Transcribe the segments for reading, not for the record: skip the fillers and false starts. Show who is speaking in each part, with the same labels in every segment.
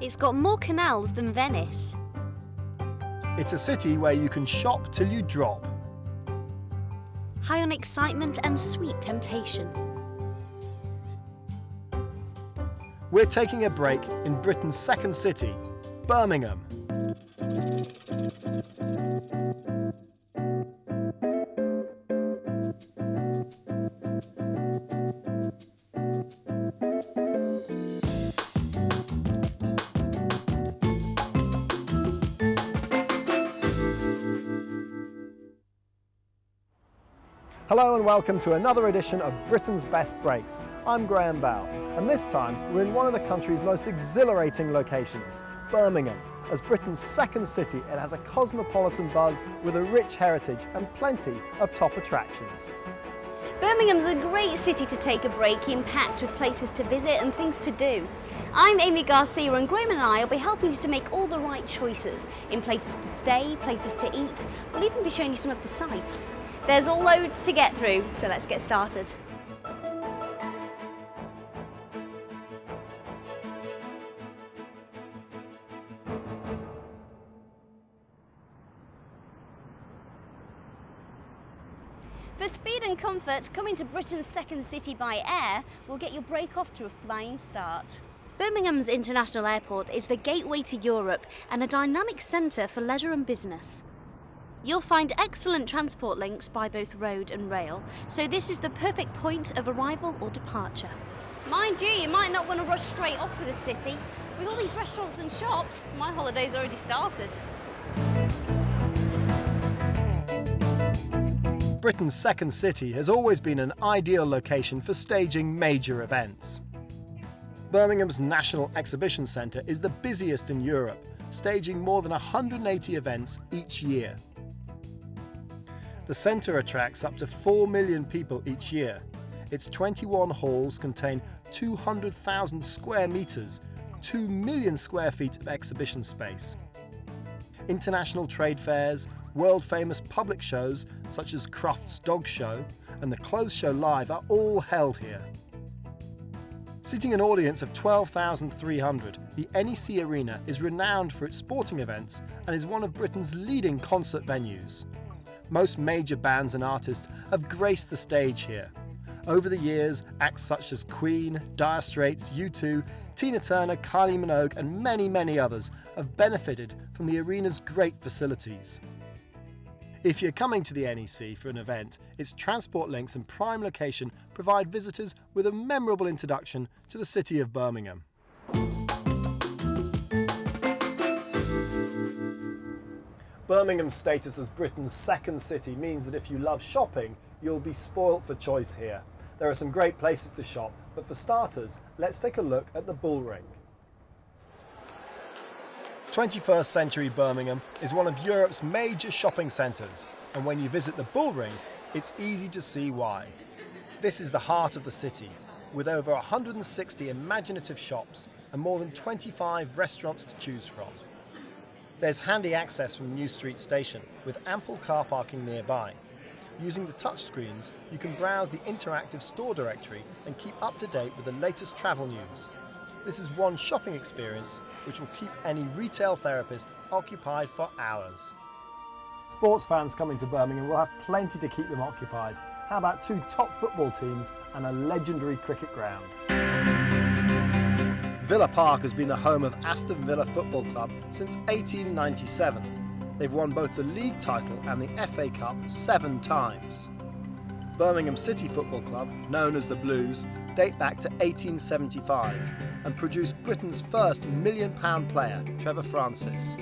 Speaker 1: It's got more canals than Venice.
Speaker 2: It's a city where you can shop till you drop.
Speaker 1: High on excitement and sweet temptation.
Speaker 2: We're taking a break in Britain's second city, Birmingham. Hello and welcome to another edition of Britain's Best Breaks. I'm Graham Bell, and this time we're in one of the country's most exhilarating locations, Birmingham. As Britain's second city, it has a cosmopolitan buzz with a rich heritage and plenty of top attractions.
Speaker 1: Birmingham's a great city to take a break in, packed with places to visit and things to do. I'm Amy Garcia, and Graham and I will be helping you to make all the right choices in places to stay, places to eat. We'll even be showing you some of the sights. There's loads to get through, so let's get started. For speed and comfort, coming to Britain's second city by air will get your break off to a flying start. Birmingham's International Airport is the gateway to Europe and a dynamic centre for leisure and business. You'll find excellent transport links by both road and rail, so this is the perfect point of arrival or departure. Mind you, you might not want to rush straight off to the city. With all these restaurants and shops, my holiday's already started.
Speaker 2: Britain's second city has always been an ideal location for staging major events. Birmingham's National Exhibition Centre is the busiest in Europe, staging more than 180 events each year. The centre attracts up to 4 million people each year. Its 21 halls contain 200,000 square metres, 2 million square feet of exhibition space. International trade fairs, world-famous public shows such as Croft's Dog Show and the Clothes Show Live are all held here. Seating an audience of 12,300, the NEC Arena is renowned for its sporting events and is one of Britain's leading concert venues. Most major bands and artists have graced the stage here. Over the years, acts such as Queen, Dire Straits, U2, Tina Turner, Kylie Minogue and many others have benefited from the arena's great facilities. If you're coming to the NEC for an event, its transport links and prime location provide visitors with a memorable introduction to the city of Birmingham. Birmingham's status as Britain's second city means that if you love shopping, you'll be spoilt for choice here. There are some great places to shop, but for starters, let's take a look at the Bull Ring. 21st century Birmingham is one of Europe's major shopping centres, and when you visit the Bull Ring, it's easy to see why. This is the heart of the city, with over 160 imaginative shops and more than 25 restaurants to choose from. There's handy access from New Street Station, with ample car parking nearby. Using the touchscreens, you can browse the interactive store directory and keep up to date with the latest travel news. This is one shopping experience which will keep any retail therapist occupied for hours. Sports fans coming to Birmingham will have plenty to keep them occupied. How about 2 top football teams and a legendary cricket ground? Villa Park has been the home of Aston Villa Football Club since 1897. They've won both the league title and the FA Cup 7 times. Birmingham City Football Club, known as the Blues, date back to 1875 and produced Britain's first £1 million player, Trevor Francis.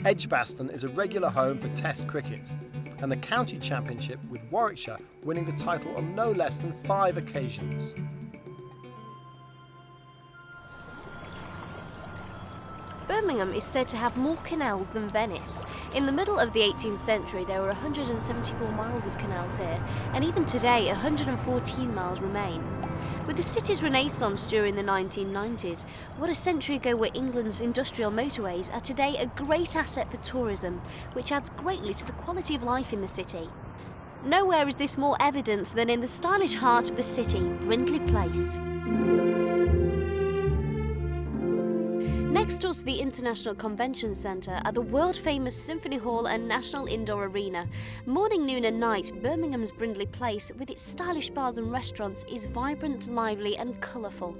Speaker 2: Edgbaston is a regular home for Test cricket, and the county championship with Warwickshire winning the title on no less than 5 occasions.
Speaker 1: Birmingham is said to have more canals than Venice. In the middle of the 18th century, there were 174 miles of canals here, and even today, 114 miles remain. With the city's renaissance during the 1990s, what a century ago were England's industrial motorways are today a great asset for tourism, which adds greatly to the quality of life in the city. Nowhere is this more evident than in the stylish heart of the city, Brindley Place. Next door to the International Convention Centre are the world-famous Symphony Hall and National Indoor Arena. Morning, noon and night, Birmingham's Brindley Place, with its stylish bars and restaurants, is vibrant, lively and colourful.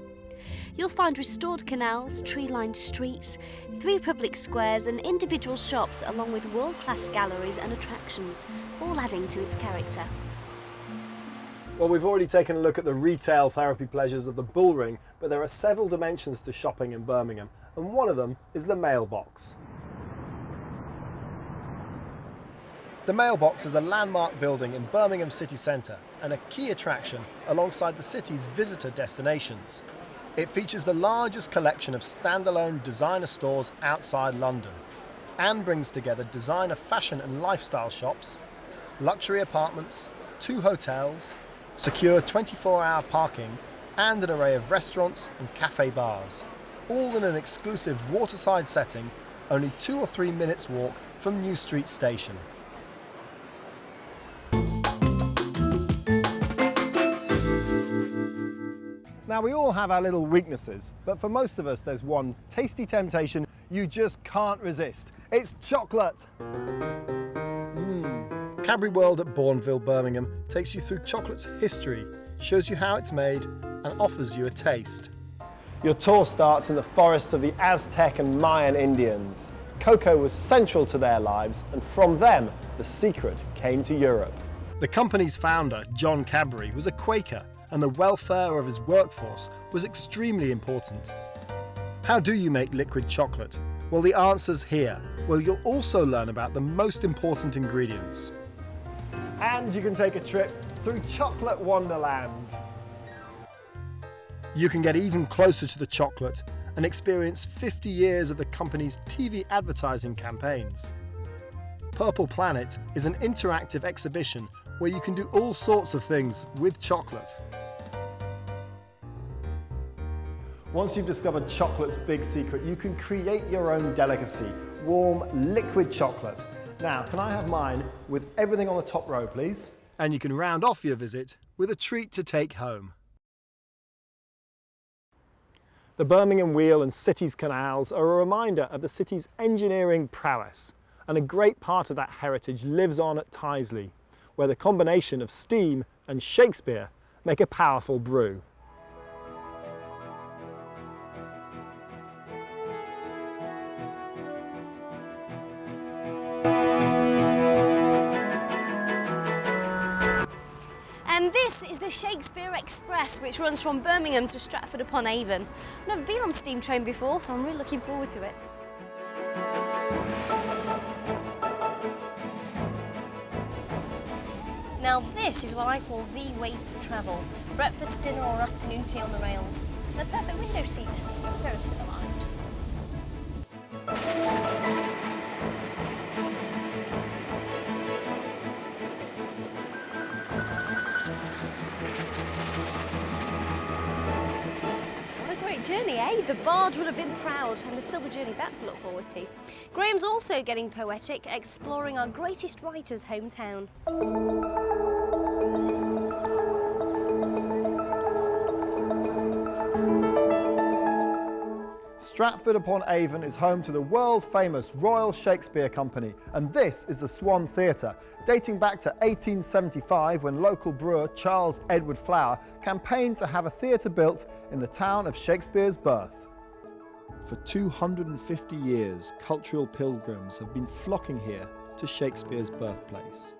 Speaker 1: You'll find restored canals, tree-lined streets, 3 public squares and individual shops, along with world-class galleries and attractions, all adding to its character.
Speaker 2: Well, we've already taken a look at the retail therapy pleasures of the Bullring, but there are several dimensions to shopping in Birmingham, and one of them is the mailbox. The mailbox is a landmark building in Birmingham city centre and a key attraction alongside the city's visitor destinations. It features the largest collection of standalone designer stores outside London and brings together designer fashion and lifestyle shops, luxury apartments, 2 hotels, secure 24-hour parking and an array of restaurants and cafe bars, all in an exclusive waterside setting only 2 or 3 minutes walk from New Street Station. Now, we all have our little weaknesses, but for most of us there's one tasty temptation you just can't resist. It's chocolate! Cadbury World at Bourneville, Birmingham takes you through chocolate's history, shows you how it's made and offers you a taste. Your tour starts in the forests of the Aztec and Mayan Indians. Cocoa was central to their lives, and from them the secret came to Europe. The company's founder, John Cadbury, was a Quaker, and the welfare of his workforce was extremely important. How do you make liquid chocolate? Well, the answer's here, where you'll also learn about the most important ingredients. And you can take a trip through Chocolate Wonderland. You can get even closer to the chocolate and experience 50 years of the company's TV advertising campaigns. Purple Planet is an interactive exhibition where you can do all sorts of things with chocolate. Once you've discovered chocolate's big secret, you can create your own delicacy, warm liquid chocolate. Now, can I have mine with everything on the top row, please? And you can round off your visit with a treat to take home. The Birmingham Wheel and city's canals are a reminder of the city's engineering prowess, and a great part of that heritage lives on at Tyseley, where the combination of steam and Shakespeare make a powerful brew.
Speaker 1: And this is the Shakespeare Express, which runs from Birmingham to Stratford-upon-Avon. I've never been on a steam train before, so I'm really looking forward to it. Now this is what I call the way to travel. Breakfast, dinner or afternoon tea on the rails. And a perfect window seat, very civilised. Journey, eh? The bard would have been proud, and there's still the journey back to look forward to. Graham's also getting poetic, exploring our greatest writer's hometown.
Speaker 2: Stratford-upon-Avon is home to the world-famous Royal Shakespeare Company, and this is the Swan Theatre, dating back to 1875 when local brewer Charles Edward Flower campaigned to have a theatre built in the town of Shakespeare's birth. For 250 years, cultural pilgrims have been flocking here to Shakespeare's birthplace.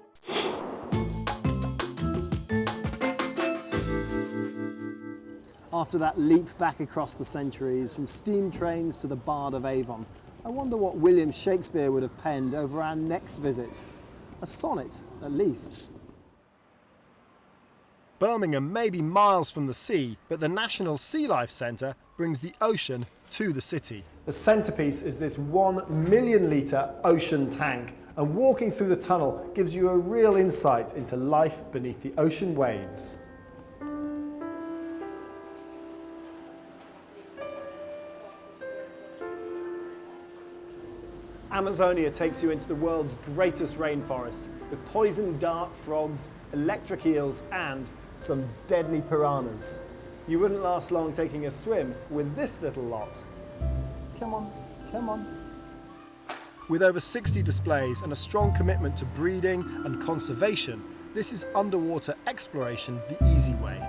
Speaker 2: After that leap back across the centuries, from steam trains to the Bard of Avon, I wonder what William Shakespeare would have penned over our next visit. A sonnet, at least. Birmingham may be miles from the sea, but the National Sea Life Centre brings the ocean to the city. The centrepiece is this 1 million litre ocean tank, and walking through the tunnel gives you a real insight into life beneath the ocean waves. Amazonia takes you into the world's greatest rainforest, with poison dart frogs, electric eels and some deadly piranhas. You wouldn't last long taking a swim with this little lot. come on, come on. With over 60 displays and a strong commitment to breeding and conservation, this is underwater exploration the easy way.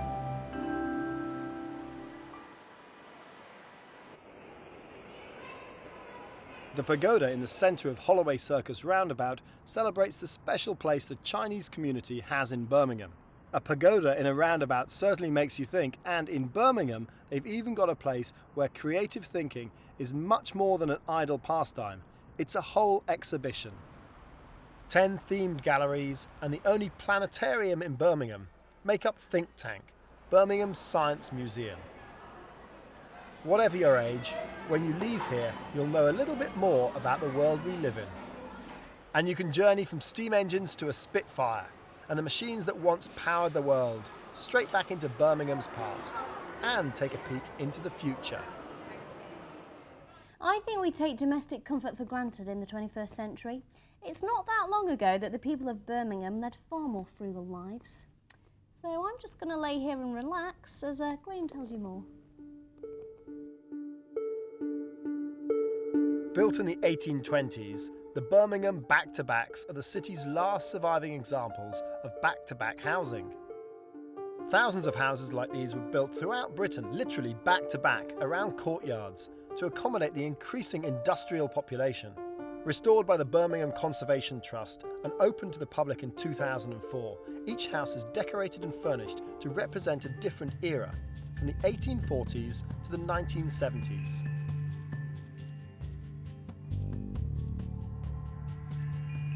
Speaker 2: The pagoda in the centre of Holloway Circus roundabout celebrates the special place the Chinese community has in Birmingham. A pagoda in a roundabout certainly makes you think, and in Birmingham they've even got a place where creative thinking is much more than an idle pastime. It's a whole exhibition. 10 themed galleries and the only planetarium in Birmingham make up Think Tank, Birmingham's Science Museum. Whatever your age, when you leave here, you'll know a little bit more about the world we live in. And you can journey from steam engines to a Spitfire and the machines that once powered the world straight back into Birmingham's past and take a peek into the future.
Speaker 1: I think we take domestic comfort for granted in the 21st century. It's not that long ago that the people of Birmingham led far more frugal lives. So I'm just going to lay here and relax as Graham tells you more.
Speaker 2: Built in the 1820s, the Birmingham back-to-backs are the city's last surviving examples of back-to-back housing. Thousands of houses like these were built throughout Britain, literally back-to-back, around courtyards, to accommodate the increasing industrial population. Restored by the Birmingham Conservation Trust and opened to the public in 2004, each house is decorated and furnished to represent a different era, from the 1840s to the 1970s.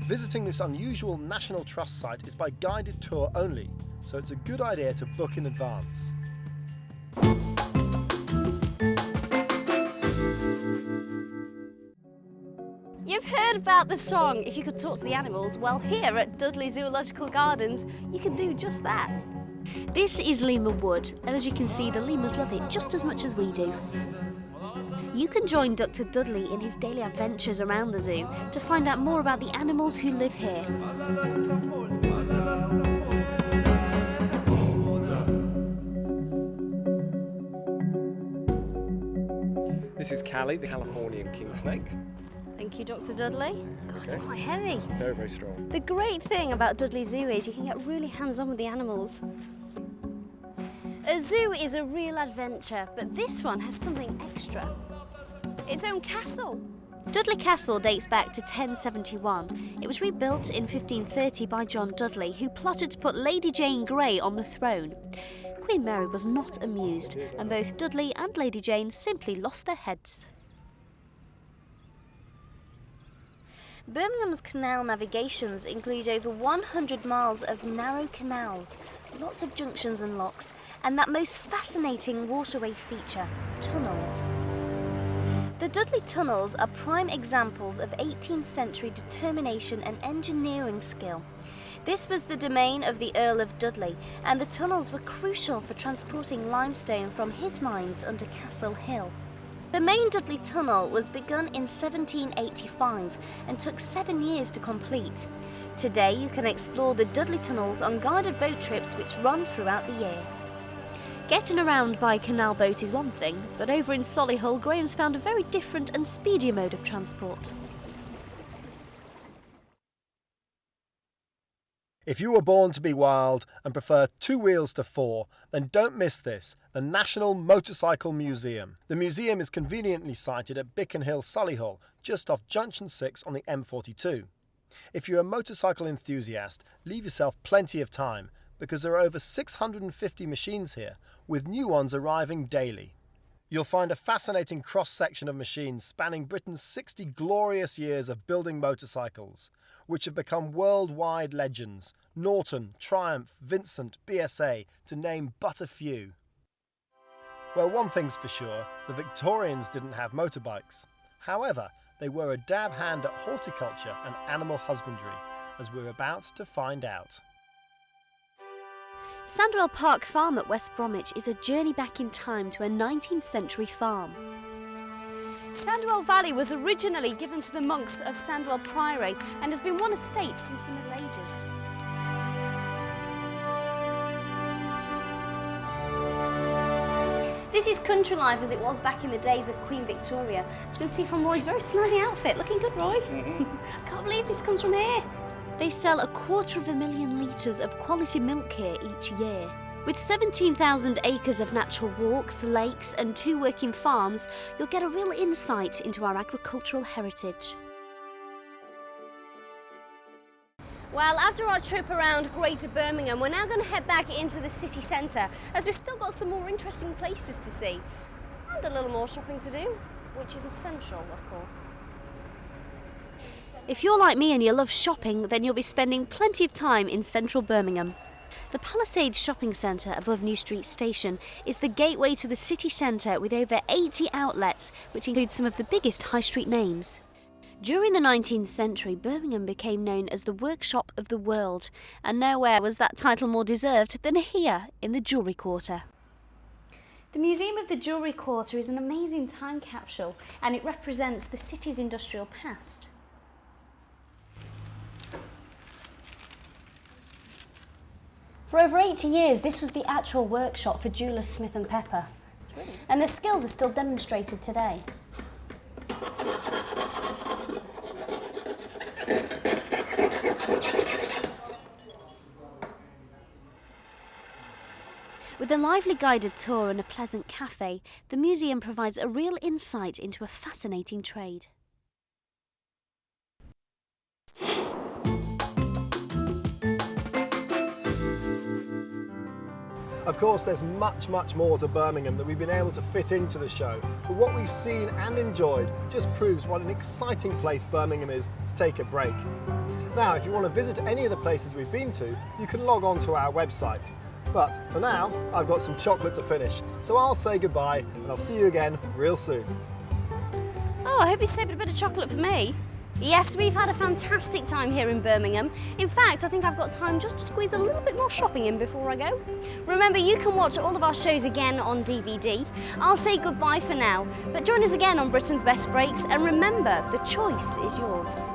Speaker 2: Visiting this unusual National Trust site is by guided tour only, so it's a good idea to book in advance.
Speaker 1: You've heard about the song, If You Could Talk to the Animals? Well, here at Dudley Zoological Gardens, you can do just that. This is lemur wood, and as you can see, the lemurs love it just as much as we do. You can join Dr. Dudley in his daily adventures around the zoo to find out more about the animals who live here.
Speaker 2: This is Callie, the Californian king snake.
Speaker 1: Thank you, Dr. Dudley. God, it's quite heavy.
Speaker 2: Very, very strong.
Speaker 1: The great thing about Dudley Zoo is you can get really hands-on with the animals. A zoo is a real adventure, but this one has something extra. Its own castle. Dudley Castle dates back to 1071. It was rebuilt in 1530 by John Dudley, who plotted to put Lady Jane Grey on the throne. Queen Mary was not amused, and both Dudley and Lady Jane simply lost their heads. Birmingham's canal navigations include over 100 miles of narrow canals, lots of junctions and locks, and that most fascinating waterway feature, tunnels. The Dudley tunnels are prime examples of 18th century determination and engineering skill. This was the domain of the Earl of Dudley, and the tunnels were crucial for transporting limestone from his mines under Castle Hill. The main Dudley Tunnel was begun in 1785 and took 7 years to complete. Today you can explore the Dudley tunnels on guided boat trips which run throughout the year. Getting around by canal boat is one thing, but over in Solihull, Graham's found a very different and speedier mode of transport.
Speaker 2: If you were born to be wild and prefer 2 wheels to 4, then don't miss this, the National Motorcycle Museum. The museum is conveniently sited at Bicken Hill, Solihull, just off Junction 6 on the M42. If you're a motorcycle enthusiast, leave yourself plenty of time, because there are over 650 machines here, with new ones arriving daily. You'll find a fascinating cross-section of machines spanning Britain's 60 glorious years of building motorcycles, which have become worldwide legends: Norton, Triumph, Vincent, BSA, to name but a few. Well, one thing's for sure, the Victorians didn't have motorbikes. However, they were a dab hand at horticulture and animal husbandry, as we're about to find out.
Speaker 1: Sandwell Park Farm at West Bromwich is a journey back in time to a 19th century farm. Sandwell Valley was originally given to the monks of Sandwell Priory and has been one estate since the Middle Ages. This is country life as it was back in the days of Queen Victoria. As you can see from Roy's very snazzy outfit. Looking good, Roy. I can't believe this comes from here. They sell 250,000 litres of quality milk here each year. With 17,000 acres of natural walks, lakes and 2 working farms, you'll get a real insight into our agricultural heritage. Well, after our trip around Greater Birmingham, we're now going to head back into the city centre, as we've still got some more interesting places to see and a little more shopping to do, which is essential, of course. If you're like me and you love shopping, then you'll be spending plenty of time in central Birmingham. The Palisades shopping centre above New Street Station is the gateway to the city centre, with over 80 outlets, which include some of the biggest high street names. During the 19th century, Birmingham became known as the workshop of the world, and nowhere was that title more deserved than here in the Jewellery Quarter. The Museum of the Jewellery Quarter is an amazing time capsule, and it represents the city's industrial past. For over 80 years, this was the actual workshop for jewellers Smith & Pepper. And their skills are still demonstrated today. With a lively guided tour and a pleasant cafe, the museum provides a real insight into a fascinating trade.
Speaker 2: Of course, there's much more to Birmingham that we've been able to fit into the show, but what we've seen and enjoyed just proves what an exciting place Birmingham is to take a break. Now, if you want to visit any of the places we've been to, you can log on to our website. But for now, I've got some chocolate to finish, so I'll say goodbye and I'll see you again real soon.
Speaker 1: Oh, I hope you saved a bit of chocolate for me. Yes, we've had a fantastic time here in Birmingham. In fact, I think I've got time just to squeeze a little bit more shopping in before I go. Remember, you can watch all of our shows again on DVD. I'll say goodbye for now, but join us again on Britain's Best Breaks, and remember, the choice is yours.